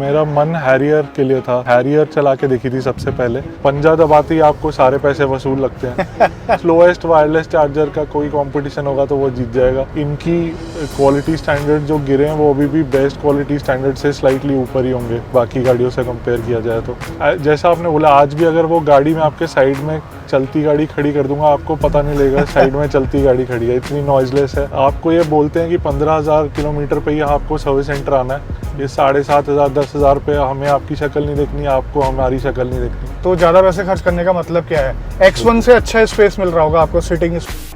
मेरा मन हैरियर के लिए था। हैरियर चला के देखी थी सबसे पहले। पंजा दबाते ही आपको सारे पैसे वसूल लगते हैं। स्लोएस्ट वायरलेस चार्जर का कोई कंपटीशन होगा तो वो जीत जाएगा। इनकी क्वालिटी स्टैंडर्ड जो गिरे हैं वो अभी भी बेस्ट क्वालिटी स्टैंडर्ड से स्लाइटली ऊपर ही होंगे बाकी गाड़ियों से कंपेयर किया जाए तो। जैसा आपने बोला, आज भी अगर वो गाड़ी में आपके साइड में चलती गाड़ी खड़ी कर दूंगा, आपको पता नहीं लगेगा साइड में चलती गाड़ी खड़ी है, इतनी नॉइजलेस है। आपको ये बोलते हैं कि 15,000 किलोमीटर पे ही आपको सर्विस सेंटर आना है। ये 7,500 10,000 पे हमें आपकी शक्ल नहीं देखनी, आपको हमारी शक्ल नहीं देखनी। तो ज़्यादा पैसे खर्च करने का मतलब क्या है? X1 से अच्छा स्पेस मिल रहा होगा आपको सिटिंग।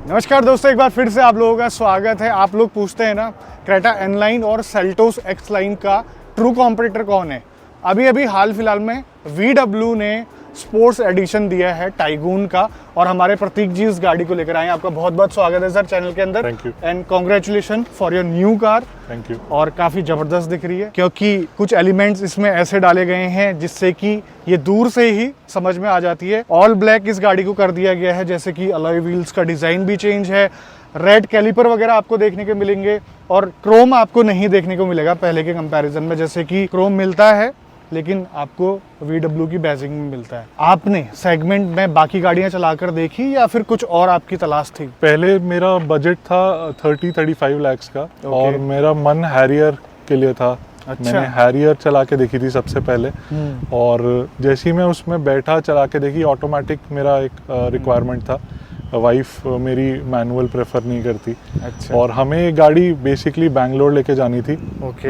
नमस्कार दोस्तों, एक बार फिर से आप लोगों का स्वागत है। आप लोग पूछते हैं ना, क्रेटा N लाइन और सेल्टोस X लाइन का ट्रू कॉम्पिटिटर कौन है? अभी हाल फिलहाल में VW ने स्पोर्ट्स एडिशन दिया है टाइगून का, और हमारे प्रतीक जी इस गाड़ी को लेकर आए हैं। आपका बहुत बहुत स्वागत है सर चैनल के अंदर। Thank you and congratulation for your new car. Thank you. और काफ़ी ज़बरदस्त दिख रही है, क्योंकि कुछ एलिमेंट्स इसमें ऐसे डाले गए हैं जिससे कि ये दूर से ही समझ में आ जाती है। ऑल ब्लैक इस गाड़ी को कर दिया गया है, जैसे कि अलॉय व्हील्स का डिज़ाइन भी चेंज है। रेड कैलिपर वगैरह आपको देखने को मिलेंगे, और क्रोम आपको नहीं देखने को मिलेगा पहले के कंपैरिजन में। जैसे कि क्रोम मिलता है लेकिन आपको VW की बैजिंग में मिलता है। आपने सेगमेंट में बाकी गाड़ियां चलाकर देखी या फिर कुछ और आपकी तलाश थी? पहले मेरा बजट था 30-35 लाख का, और मेरा मन हैरियर के लिए था। अच्छा। मैंने हैरियर चला के देखी थी सबसे पहले, और जैसे ही मैं उसमें बैठा चला के देखी, ऑटोमेटिक मेरा एक रिक्वायरमेंट था। वाइफ मेरी मैनुअल प्रेफर नहीं करती। अच्छा। और हमें ये गाड़ी बेसिकली बैंगलोर लेके जानी थी। ओके।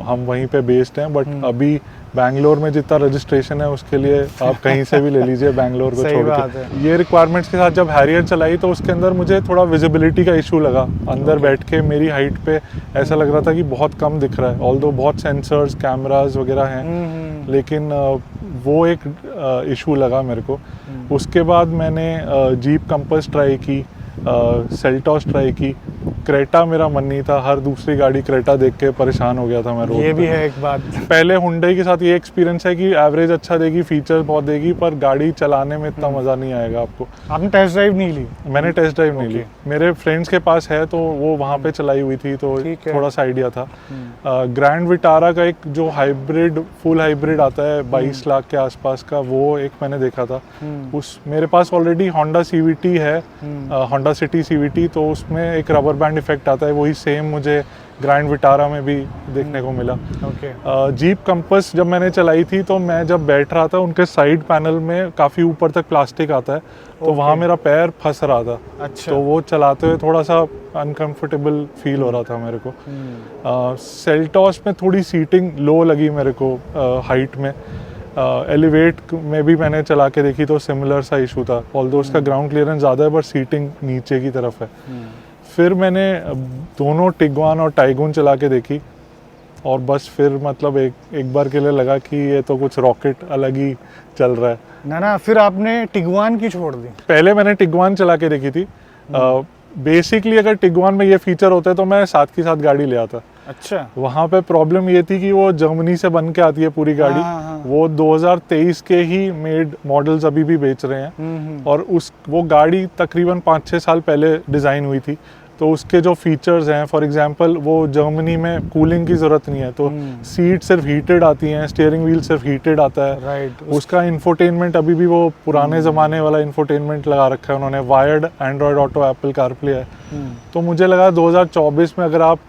हम वहीं पे बेस्ड हैं, बट अभी बैंगलोर में जितना रजिस्ट्रेशन है उसके लिए आप कहीं से भी ले लीजिए बैंगलोर को छोड़ के। ये रिक्वायरमेंट्स के साथ जब हैरियर चलाई तो उसके अंदर मुझे थोड़ा विजिबिलिटी का इशू लगा। अंदर बैठ के मेरी हाइट पे ऐसा लग रहा था कि बहुत कम दिख रहा है, ऑल्दो बहुत सेंसर्स कैमरास वगैरह हैं, लेकिन वो एक इशू लगा मेरे को। उसके बाद मैंने जीप कंपास ट्राई की, सेल्टोस ट्राई की। क्रेटा मेरा मन नहीं था, हर दूसरी गाड़ी क्रेटा देख के परेशान हो गया था मैं रोड ये भी पे। है एक बात। पहले हुंडई के साथ ये एक्सपीरियंस है कि एवरेज अच्छा देगी, फीचर बहुत देगी, पर गाड़ी चलाने में इतना मज़ा नहीं आएगा आपको। आपने टेस्ट ड्राइव नहीं ली? मैंने टेस्ट ड्राइव नहीं ली। मेरे फ्रेंड्स के पास है तो वो वहाँ पे चलाई हुई थी, तो थोड़ा सा आइडिया था। ग्रैंड विटारा का एक जो हाइब्रिड, फुल हाइब्रिड आता है 22 लाख के आसपास का, वो एक मैंने देखा था। उस मेरे पास ऑलरेडी होंडा CVT है, होंडा सिटी CVT, तो उसमें एक रबर बैंड इफेक्ट आता है, वही सेम मुझे ग्रैंड विटारा में भी देखने को मिला। जीप कंपास जब मैंने चलाई थी तो मैं जब बैठ रहा था, उनके साइड पैनल में काफ़ी ऊपर तक प्लास्टिक आता है, तो वहाँ मेरा पैर फंस रहा था। अच्छा। तो वो चलाते हुए थोड़ा सा अनकंफर्टेबल फील हो रहा था मेरे को। सेल्टोस में थोड़ी सीटिंग लो लगी मेरे को हाइट में। एलिवेट में भी मैंने चला के देखी तो सिमिलर सा इशू था, ऑल्दो उसका ग्राउंड क्लियरेंस ज़्यादा है, पर सीटिंग नीचे की तरफ है। फिर मैंने दोनों टिगवान और टाइगून चला के देखी, और बस फिर मतलब एक बार के लिए लगा कि ये तो कुछ रॉकेट अलग ही चल रहा है। ना, फिर आपने टिगवान की छोड़ दी? पहले मैंने टिगवान चला के देखी थी। बेसिकली अगर टिगवान में ये फीचर होते तो मैं साथ की साथ गाड़ी ले आता। अच्छा। वहाँ पे प्रॉब्लम ये थी कि वो जर्मनी से बन के आती है पूरी गाड़ी। वो 2023 के ही मेड मॉडल्स अभी भी बेच रहे हैं, और वो गाड़ी तकरीबन 5-6 साल पहले डिज़ाइन हुई थी। तो उसके जो फीचर्स हैं, फॉर एग्जांपल वो जर्मनी में कूलिंग की ज़रूरत नहीं है, तो सीट सिर्फ हीटेड आती हैं, स्टीयरिंग व्हील सिर्फ हीटेड आता है। राइट। उसका इंफोटेनमेंट अभी भी वो पुराने ज़माने वाला इंफोटेनमेंट लगा रखा है उन्होंने। Wired Android auto, Apple CarPlay है। तो मुझे लगा 2024 में अगर आप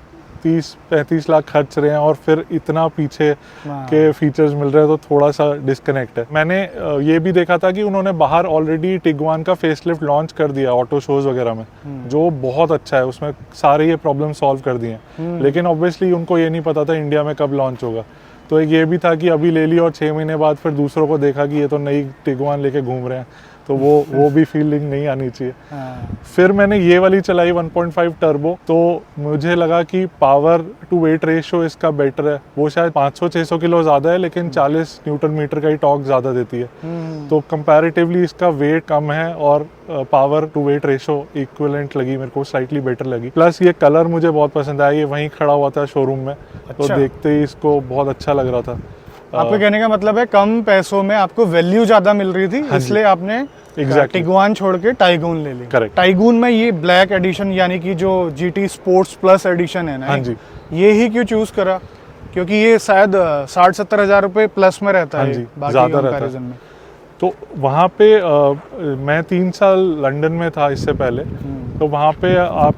30-35 लाख खर्च रहे हैं और फिर इतना पीछे के फीचर्स मिल रहे हैं, तो थोड़ा सा डिस्कनेक्ट है। मैंने ये भी देखा था कि उन्होंने बाहर ऑलरेडी टिगवान का फेसलिफ्ट लॉन्च कर दिया ऑटो शोज वगैरह में, जो बहुत अच्छा है। उसमें सारे ये प्रॉब्लम सॉल्व कर दिए हैं, लेकिन ऑब्वियसली उनको ये नहीं पता था इंडिया में कब लॉन्च होगा। तो एक ये भी था कि अभी ले ली और 6 महीने बाद फिर दूसरों को देखा कि ये तो नई टिगवान लेके घूम रहे हैं, तो वो भी फीलिंग नहीं आनी चाहिए। फिर मैंने ये वाली चलाई 1.5 टर्बो, तो मुझे लगा कि पावर टू वेट रेशियो इसका बेटर है। वो शायद 500-600 किलो ज़्यादा है, लेकिन 40 न्यूटन मीटर का ही टॉर्क ज़्यादा देती है। तो कंपैरेटिवली इसका वेट कम है, और power to weight ratio equivalent लगी मेरे को, स्लाइटली बेटर लगी। प्लस ये कलर मुझे बहुत पसंद आया, ये वहीं खड़ा हुआ था शोरूम में। तो देखते ही इसको बहुत अच्छा लग रहा था। आपके कहने का मतलब है कम पैसों में आपको वैल्यू ज्यादा मिल रही थी, इसलिए आपने टिगवान छोड़ के टाइगून ले ली। करेक्ट। टाइगून में ये ब्लैक एडिशन यानी कि जो GT स्पोर्ट्स प्लस एडिशन है ना, हाँ जी, ये ही क्यों चूज करा? क्योंकि ये शायद 60-70 हज़ार रुपये प्लस में रहता हाँ है जी, बाकी ज़्यादा रहता है। कंपैरिजन में। तो वहाँ पे मैं 3 साल लंदन में था इससे पहले, तो वहाँ पे आप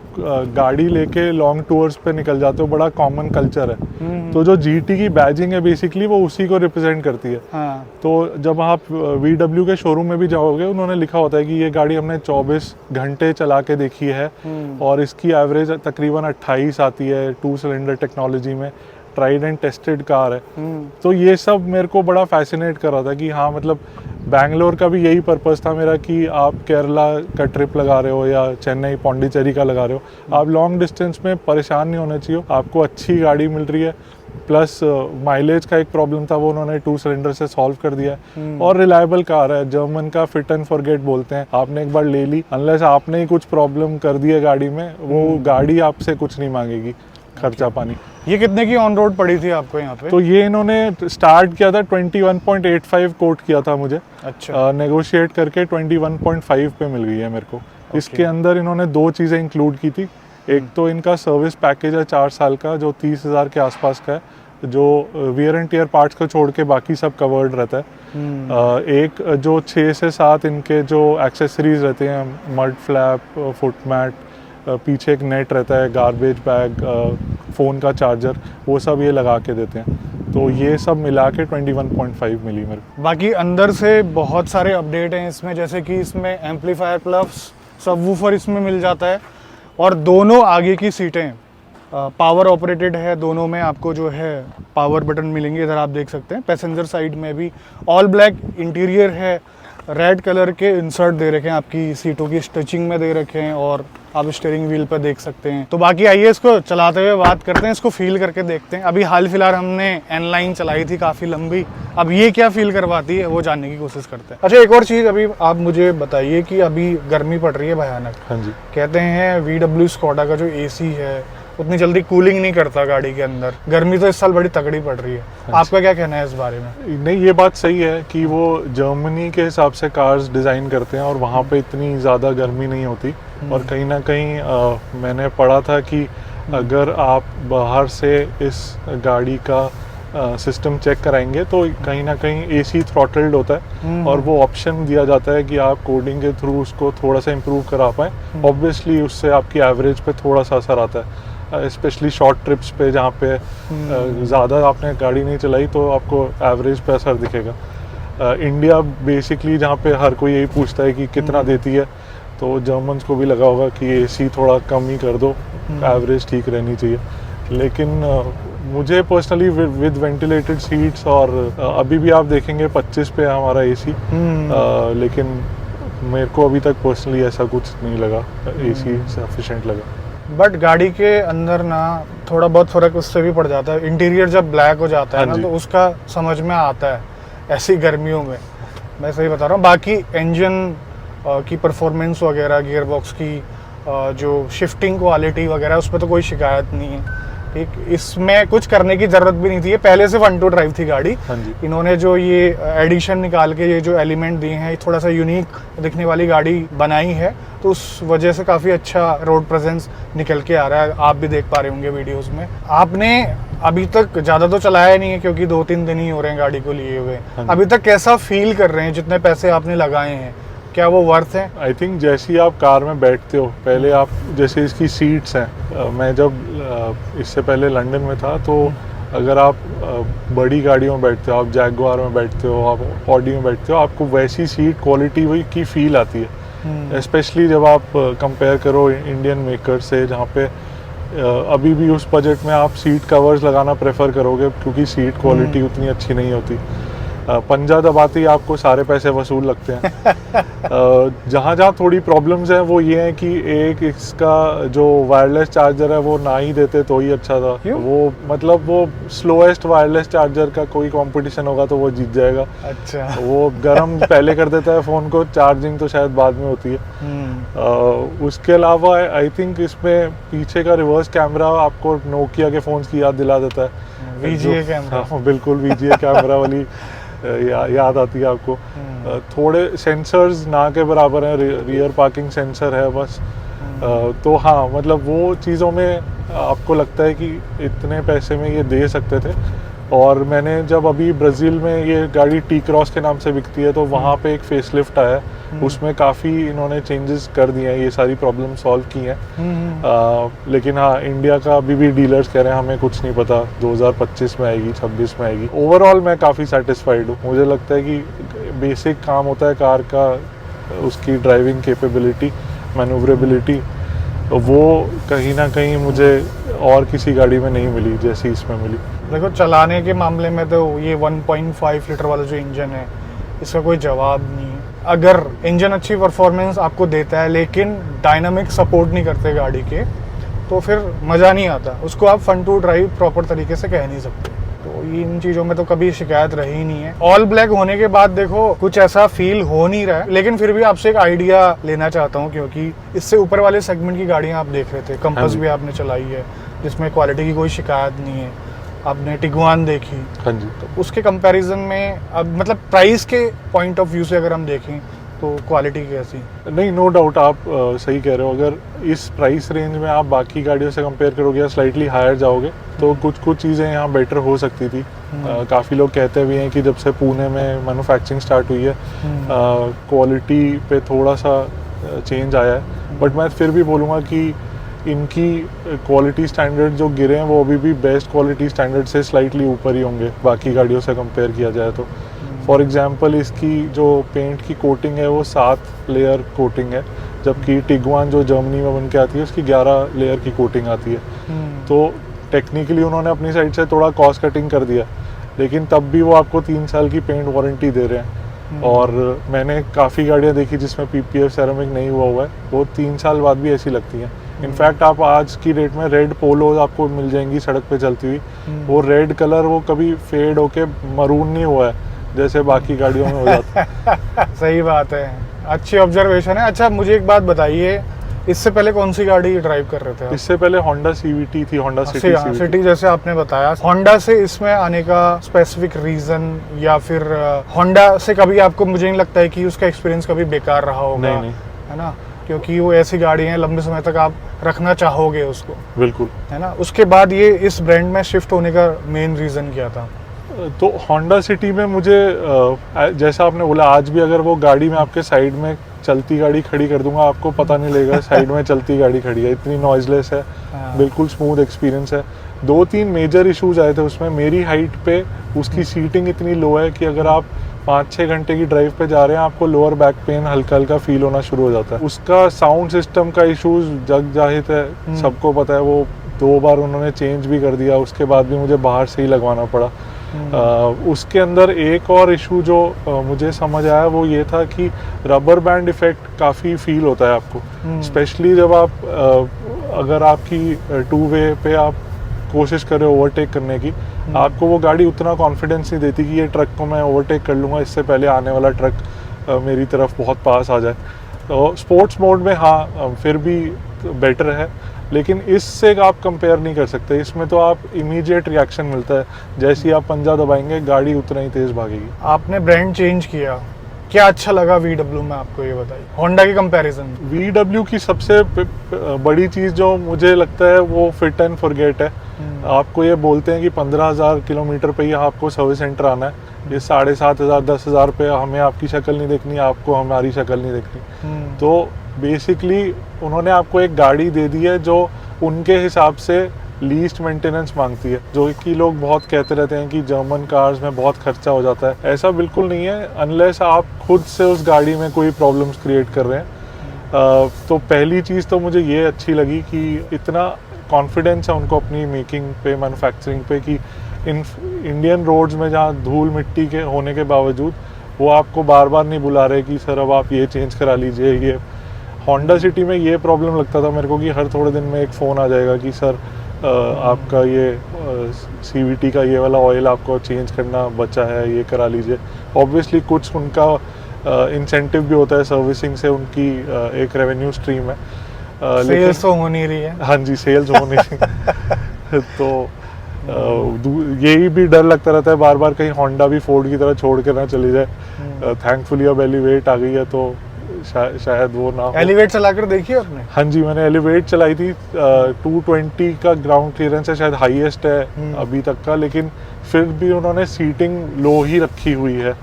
गाड़ी लेके लॉन्ग टूर्स पे निकल जाते हो, बड़ा कॉमन कल्चर है। तो जो GT की बैजिंग है बेसिकली वो उसी को रिप्रेजेंट करती है। हाँ। तो जब आप VW के शोरूम में भी जाओगे, उन्होंने लिखा होता है कि ये गाड़ी हमने 24 घंटे चला के देखी है और इसकी एवरेज तकरीबन 28 आती है, 2 सिलेंडर टेक्नोलॉजी में, ट्राइड एंड टेस्टेड कार है। तो ये सब मेरे को बड़ा फैसिनेट कर रहा था कि हाँ, मतलब बैंगलोर का भी यही पर्पस था मेरा कि आप केरला का ट्रिप लगा रहे हो या चेन्नई पौंडीचेरी का लगा रहे हो, आप लॉन्ग डिस्टेंस में परेशान नहीं होने चाहिए, आपको अच्छी गाड़ी मिल रही है, प्लस माइलेज का एक प्रॉब्लम था वो उन्होंने 2 सिलेंडर से सॉल्व कर दिया है, और रिलायबल कार है। जर्मन का फिट एंड फॉरगेट बोलते हैं, आपने एक बार ले ली, अनलेस आपने ही कुछ प्रॉब्लम कर दी है गाड़ी में, वो गाड़ी आपसे कुछ नहीं मांगेगी खर्चा पानी। ये कितने की ऑन रोड पड़ी थी आपको यहाँ पे? तो ये इन्होंने स्टार्ट किया था 21.85 कोट किया था मुझे, अच्छा। नेगोशिएट करके 21.5 पे मिल गई है मेरे को। इसके अंदर इन्होंने 2 चीज़ें इंक्लूड की थी। एक तो इनका सर्विस पैकेज है 4 साल का, जो 30,000 के आसपास का है, जो वियर एंड टीयर पार्ट्स को छोड़ के बाकी सब कवर्ड रहता है। एक जो 6 से 7 इनके जो एक्सेसरीज रहते हैं, मड फ्लैप, फुट मैट, पीछे एक नेट रहता है, गार्बेज बैग, फ़ोन का चार्जर, वो सब ये लगा के देते हैं। तो ये सब मिला के 21.5 मिली मेरे को। बाकी अंदर से बहुत सारे अपडेट हैं इसमें, जैसे कि इसमें एम्पलीफायर प्लस सबवूफर इसमें मिल जाता है, और दोनों आगे की सीटें पावर ऑपरेटेड है, दोनों में आपको जो है पावर बटन मिलेंगे, इधर आप देख सकते हैं। पैसेंजर साइड में भी ऑल ब्लैक इंटीरियर है, रेड कलर के इंसर्ट दे रखे हैं, आपकी सीटों की स्टिचिंग में दे रखे हैं, और आप स्टीयरिंग व्हील पर देख सकते हैं। तो बाकी आइए इसको चलाते हुए बात करते हैं, इसको फील करके देखते हैं। अभी हाल फिलहाल हमने N-Line चलाई थी काफ़ी लंबी, अब ये क्या फील करवाती है वो जानने की कोशिश करते हैं। अच्छा, एक और चीज़ अभी आप मुझे बताइए कि अभी गर्मी पड़ रही है भयानक। हाँ जी। कहते हैं VW स्कोडा का जो AC है उतनी जल्दी कूलिंग नहीं करता गाड़ी के अंदर, गर्मी तो इस साल बड़ी तगड़ी पड़ रही है। आपका क्या कहना है इस बारे में? नहीं, ये बात सही है कि वो जर्मनी के हिसाब से कार्स डिज़ाइन करते हैं और वहाँ पे इतनी ज़्यादा गर्मी नहीं होती। और कहीं ना कहीं मैंने पढ़ा था कि अगर आप बाहर से इस गाड़ी का सिस्टम चेक कराएंगे तो कहीं ना कहीं AC थ्रॉटल्ड होता है, और वो ऑप्शन दिया जाता है कि आप कोडिंग के थ्रू उसको थोड़ा सा इम्प्रूव करा पाएँ। ऑब्वियसली उससे आपकी एवरेज पे थोड़ा सा असर आता है, स्पेशली शॉर्ट ट्रिप्स पे जहाँ पे ज़्यादा आपने गाड़ी नहीं चलाई तो आपको एवरेज पे असर दिखेगा। इंडिया बेसिकली जहाँ पे हर कोई यही पूछता है कि कितना देती है, तो जर्मन्स को भी लगा होगा कि AC थोड़ा कम ही कर दो, एवरेज ठीक रहनी चाहिए। लेकिन मुझे पर्सनली विद वेंटिलेटेड सीट्स, और अभी भी आप देखेंगे 25 पे है हमारा AC, लेकिन मेरे को अभी तक पर्सनली ऐसा कुछ नहीं लगा, AC सफिशिएंट लगा। बट गाड़ी के अंदर ना थोड़ा बहुत फ़र्क उससे भी पड़ जाता है, इंटीरियर जब ब्लैक हो जाता है ना तो उसका समझ में आता है ऐसी गर्मियों में, मैं सही बता रहा हूँ। बाकी इंजन की परफॉर्मेंस वगैरह, गियर बॉक्स की जो शिफ्टिंग क्वालिटी वगैरह, उस पर तो कोई शिकायत नहीं है। ठीक, इसमें कुछ करने की ज़रूरत भी नहीं थी, ये पहले से 1 टू ड्राइव थी गाड़ी। हाँ जी। इन्होंने जो ये एडिशन निकाल के ये जो एलिमेंट दिए हैं, थोड़ा सा यूनिक दिखने वाली गाड़ी बनाई है, तो उस वजह से काफ़ी अच्छा रोड प्रेजेंस निकल के आ रहा है। आप भी देख पा रहे होंगे वीडियोस में। आपने अभी तक ज़्यादा तो चलाया नहीं है क्योंकि 2-3 दिन ही हो रहे हैं गाड़ी को लिए हुए। अभी तक कैसा फील कर रहे हैं, जितने पैसे आपने लगाए हैं, क्या वो वर्थ है? आई थिंक जैसे ही आप कार में बैठते हो, पहले आप जैसे इसकी सीट्स हैं, मैं जब इससे पहले लंदन में था तो अगर आप बड़ी गाड़ियों में बैठते हो, आप जैगुआर में बैठते हो, आप ऑडी में बैठते हो, आपको वैसी सीट क्वालिटी वही की फील आती है। स्पेशली जब आप कंपेयर करो इंडियन मेकर से, जहाँ पे अभी भी उस बजट में आप सीट कवर्स लगाना प्रेफर करोगे क्योंकि सीट क्वालिटी उतनी अच्छी नहीं होती। पंजा दबाते ही आपको सारे पैसे वसूल लगते हैं। जहाँ जहाँ थोड़ी प्रॉब्लम्स हैं वो ये है कि एक इसका जो वायरलेस चार्जर है वो ना ही देते तो ही अच्छा था। वो मतलब वो स्लोएस्ट वायरलेस चार्जर का कोई कंपटीशन होगा तो वो जीत जाएगा। अच्छा। वो गर्म पहले कर देता है फ़ोन को, चार्जिंग तो शायद बाद में होती है। उसके अलावा आई थिंक इसमें पीछे का रिवर्स कैमरा आपको नोकिया के फ़ोन्स की याद दिला देता है। VGA camera. हाँ, बिल्कुल VGA कैमरा वाली याद आती है आपको। थोड़े सेंसर्स ना के बराबर हैं, रियर पार्किंग सेंसर है बस। तो हाँ, मतलब वो चीज़ों में आपको लगता है कि इतने पैसे में ये दे सकते थे। और मैंने जब अभी ब्राज़ील में ये गाड़ी टी क्रॉस के नाम से बिकती है तो वहाँ पे एक फेसलिफ्ट आया, उसमें काफ़ी इन्होंने चेंजेस कर दिए हैं, ये सारी प्रॉब्लम सॉल्व की हैं। लेकिन हाँ, इंडिया का अभी भी डीलर्स कह रहे हैं हमें कुछ नहीं पता, 2025 में आएगी, 26 में आएगी। ओवरऑल मैं काफ़ी सेटिस्फाइड हूँ। मुझे लगता है कि बेसिक काम होता है कार का, उसकी ड्राइविंग कैपेबिलिटी, मैनूवरेबिलिटी, वो कहीं ना कहीं मुझे और किसी गाड़ी में नहीं मिली जैसी इसमें मिली। देखो, चलाने के मामले में तो ये 1.5 लीटर वाला जो इंजन है, इसका कोई जवाब नहीं है। अगर इंजन अच्छी परफॉर्मेंस आपको देता है लेकिन डायनामिक सपोर्ट नहीं करते गाड़ी के, तो फिर मज़ा नहीं आता। उसको आप फन टू ड्राइव प्रॉपर तरीके से कह नहीं सकते। तो इन चीज़ों में तो कभी शिकायत रही नहीं है। ऑल ब्लैक होने के बाद देखो कुछ ऐसा फील हो नहीं रहा है, लेकिन फिर भी आपसे एक आइडिया लेना चाहता हूँ, क्योंकि इससे ऊपर वाले सेगमेंट की गाड़ियाँ आप देख रहे थे, कंपस भी आपने चलाई है जिसमें क्वालिटी की कोई शिकायत नहीं है, आपने टिगुआन देखी। हाँ जी। तो उसके कंपैरिजन में अब मतलब प्राइस के पॉइंट ऑफ व्यू से अगर हम देखें तो क्वालिटी कैसी? नहीं, नो डाउट आप सही कह रहे हो। अगर इस प्राइस रेंज में आप बाकी गाड़ियों से कंपेयर करोगे या स्लाइटली हायर जाओगे तो कुछ चीज़ें यहाँ बेटर हो सकती थी। काफ़ी लोग कहते भी हैं कि जब से पुणे में मैन्युफैक्चरिंग स्टार्ट हुई है क्वालिटी पे थोड़ा सा चेंज आया है, बट मैं फिर भी बोलूँगा कि इनकी क्वालिटी स्टैंडर्ड जो गिरे हैं वो अभी भी बेस्ट क्वालिटी स्टैंडर्ड से स्लाइटली ऊपर ही होंगे बाकी गाड़ियों से कंपेयर किया जाए तो। फॉर एग्जांपल, इसकी जो पेंट की कोटिंग है वो 7 लेयर कोटिंग है, जबकि टिगुआन जो जर्मनी में बन के आती है उसकी 11 लेयर की कोटिंग आती है। तो टेक्निकली उन्होंने अपनी साइड से थोड़ा कॉस्ट कटिंग कर दिया, लेकिन तब भी वो आपको 3 साल की पेंट वारंटी दे रहे हैं। और मैंने काफ़ी गाड़ियाँ देखी जिसमें PPF सेरेमिक नहीं हुआ है, वो 3 साल बाद भी ऐसी लगती हैं। इनफैक्ट आप आज की डेट में रेड पोलो आपको मिल जाएंगी सड़क पे चलती हुई, वो रेड कलर वो कभी फेड होके मरून नहीं हुआ है जैसे बाकी गाड़ियों में हो जाता है। सही बात है, अच्छी ऑब्जर्वेशन है। अच्छा, मुझे एक बात बताइए, इससे पहले कौन सी गाड़ी ड्राइव कर रहे थे आप? इससे पहले होंडा CVT थी, होंडा सिटी। जैसे आपने बताया, होंडा से इसमें आने का स्पेसिफिक रीजन, या फिर होंडा से कभी आपको, मुझे नहीं लगता है कि उसका एक्सपीरियंस कभी बेकार रहा होगा, नहीं। है ना? क्योंकि वो ऐसी गाड़ी है लंबे समय तक आप रखना चाहोगे उसको, बिल्कुल, है ना? उसके बाद ये इस ब्रांड में शिफ्ट होने का मेन रीजन क्या था? तो होंडा सिटी में मुझे जैसा आपने बोला, आज भी अगर वो गाड़ी में आपके साइड में चलती गाड़ी खड़ी कर दूंगा आपको पता नहीं लगेगा साइड में चलती गाड़ी खड़ी है, इतनी नॉइजलेस है, बिल्कुल स्मूथ एक्सपीरियंस है। 2-3 मेजर इश्यूज आए थे उसमें। मेरी हाइट पे उसकी सीटिंग इतनी लो है कि अगर आप 5-6 घंटे की ड्राइव पे जा रहे हैं आपको लोअर बैक पेन हल्का हल्का फील होना शुरू हो जाता है। उसका साउंड सिस्टम का इश्यूज जग जाहिर है, सबको पता है, वो 2 बार उन्होंने चेंज भी कर दिया, उसके बाद भी मुझे बाहर से ही लगवाना पड़ा। उसके अंदर एक और इशू जो मुझे समझ आया वो ये था कि रबर बैंड इफेक्ट काफ़ी फील होता है आपको, स्पेशली जब आप अगर आपकी 2 वे पे आप कोशिश करें ओवरटेक करने की, आपको वो गाड़ी उतना कॉन्फिडेंस नहीं देती कि ये ट्रक को मैं ओवरटेक कर लूँगा इससे पहले आने वाला ट्रक मेरी तरफ बहुत पास आ जाए। तो स्पोर्ट्स मोड में हाँ फिर भी बेटर है, लेकिन इससे आप कंपेयर नहीं कर सकते। इसमें तो आप इमीडिएट रिएक्शन मिलता है, जैसे ही आप पंजा दबाएंगे गाड़ी उतना ही तेज़ भागेगी। आपने ब्रांड चेंज किया, क्या अच्छा लगा VW में आपको, ये बताइए होंडा के कंपैरिजन? VW की सबसे बड़ी चीज़ जो मुझे लगता है वो फिट एंड फॉरगेट है। आपको ये बोलते हैं कि 15,000 किलोमीटर पे ही आपको सर्विस सेंटर आना है, ये 7,500 10,000 पे हमें आपकी शक्ल नहीं देखनी, आपको हमारी शक्ल नहीं देखनी। तो बेसिकली उन्होंने आपको एक गाड़ी दे दी है जो उनके हिसाब से लीस्ट मेंटेनेंस मांगती है, जो कि लोग बहुत कहते रहते हैं कि जर्मन कार्स में बहुत खर्चा हो जाता है। ऐसा बिल्कुल नहीं है, अनलेस आप खुद से उस गाड़ी में कोई प्रॉब्लम्स क्रिएट कर रहे हैं। तो पहली चीज़ तो मुझे ये अच्छी लगी कि इतना कॉन्फिडेंस है उनको अपनी मेकिंग पे, मैन्युफैक्चरिंग पे, कि इन इंडियन रोड्स में जहाँ धूल मिट्टी के होने के बावजूद वो आपको बार बार नहीं बुला रहे कि सर अब आप ये चेंज करा लीजिए। ये होंडा सिटी में ये प्रॉब्लम लगता था मेरे को कि हर थोड़े दिन में एक फ़ोन आ जाएगा कि सर आपका ये CVT का ये वाला ऑयल आपको चेंज करना बचा है, ये करा लीजिए। ऑब्वियसली कुछ उनका इंसेंटिव भी होता है सर्विसिंग से, उनकी एक रेवेन्यू स्ट्रीम है। सेल्स तो हो नहीं रही है। हाँ जी, सेल्स हो नहीं रही। तो यही भी डर लगता रहता है बार बार कहीं होंडा भी फोर्ड की तरह छोड़ के ना चली जाए। थैंकफुली अब एलिवेट आ गई है, तो शायद वो ना हो। एलिवेट चलाकर देखिए आपने? हाँ जी, मैंने एलिवेट चलाई थी। 220 का ग्राउंड क्लियरेंस है, शायद हाईएस्ट है अभी तक का, लेकिन फिर भी उन्होंने सीटिंग लो ही रखी हुई है।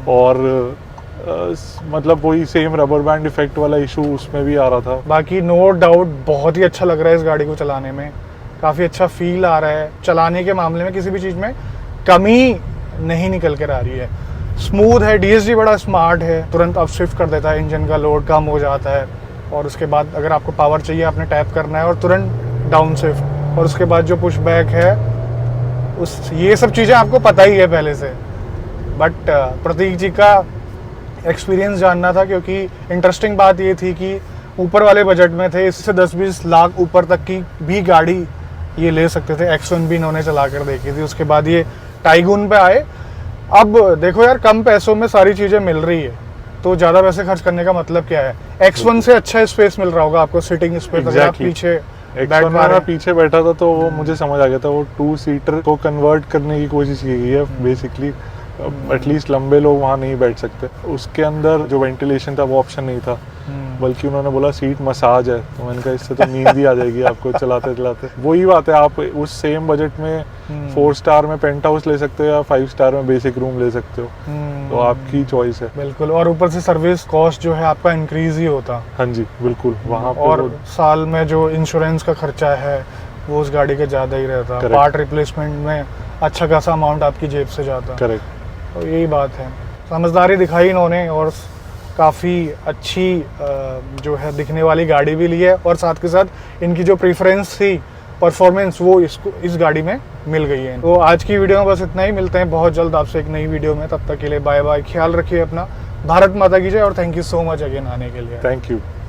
और मतलब वही सेम रबर बैंड इफेक्ट वाला इशू उसमें भी आ रहा था। बाकी नो डाउट बहुत ही अच्छा लग रहा है इस गाड़ी को चलाने में, काफ़ी अच्छा फील आ रहा है। चलाने के मामले में किसी भी चीज़ में कमी नहीं निकल कर आ रही है, स्मूथ है। डीएसजी बड़ा स्मार्ट है, तुरंत अप शिफ्ट कर देता है, इंजन का लोड कम हो जाता है, और उसके बाद अगर आपको पावर चाहिए आपने टैप करना है और तुरंत डाउन शिफ्ट, और उसके बाद जो पुश बैक है ये सब चीज़ें आपको पता ही है पहले से। बट प्रतीक जी का एक्सपीरियंस जानना था, क्योंकि इंटरेस्टिंग बात ये थी कि ऊपर वाले बजट में थे, इससे 10-20 लाख ऊपर तक की भी गाड़ी ये ले सकते थे। X1 भी इन्होंने चला कर देखी थी, उसके बाद ये टाइगून पे आए। अब देखो यार, कम पैसों में सारी चीज़ें मिल रही है, तो ज़्यादा पैसे खर्च करने का मतलब क्या है। X1 से अच्छा स्पेस मिल रहा होगा आपको सिटिंग स्पेस, अगर आप पीछे X1 में मैं पीछे बैठा था तो वो मुझे समझ आ गया था, वो 2 सीटर को कन्वर्ट करने की कोशिश की गई है बेसिकली। एटलीस्ट लंबे लोग वहाँ नहीं बैठ सकते। उसके अंदर जो वेंटिलेशन था वो ऑप्शन नहीं था, बल्कि उन्होंने बोला सीट मसाज है। तो मैंने कहा इससे तो नींद ही आ जाएगी आपको चलाते चलाते। वही बात है, आप उस सेम बजट में 4 स्टार में पेंट हाउस ले सकते हो या 5 स्टार में बेसिक रूम ले सकते हो, तो आपकी चॉइस है। बिल्कुल, और ऊपर से सर्विस कॉस्ट जो है आपका इंक्रीज ही होता। हाँ जी बिल्कुल, वहाँ पे और साल में जो इंश्योरेंस का खर्चा है वो उस गाड़ी का ज़्यादा ही रहता। पार्ट रिप्लेसमेंट में अच्छा खासा अमाउंट आपकी जेब से जाता। करेक्ट, तो यही बात है, समझदारी दिखाई इन्होंने, और काफ़ी अच्छी जो है दिखने वाली गाड़ी भी ली है, और साथ के साथ इनकी जो प्रेफरेंस थी परफॉर्मेंस वो इस गाड़ी में मिल गई है। तो आज की वीडियो में बस इतना ही, मिलते हैं बहुत जल्द आपसे एक नई वीडियो में। तब तक के लिए बाय बाय, ख्याल रखिए अपना, भारत माता की जय, और thank you so much again आने के लिए। Thank you.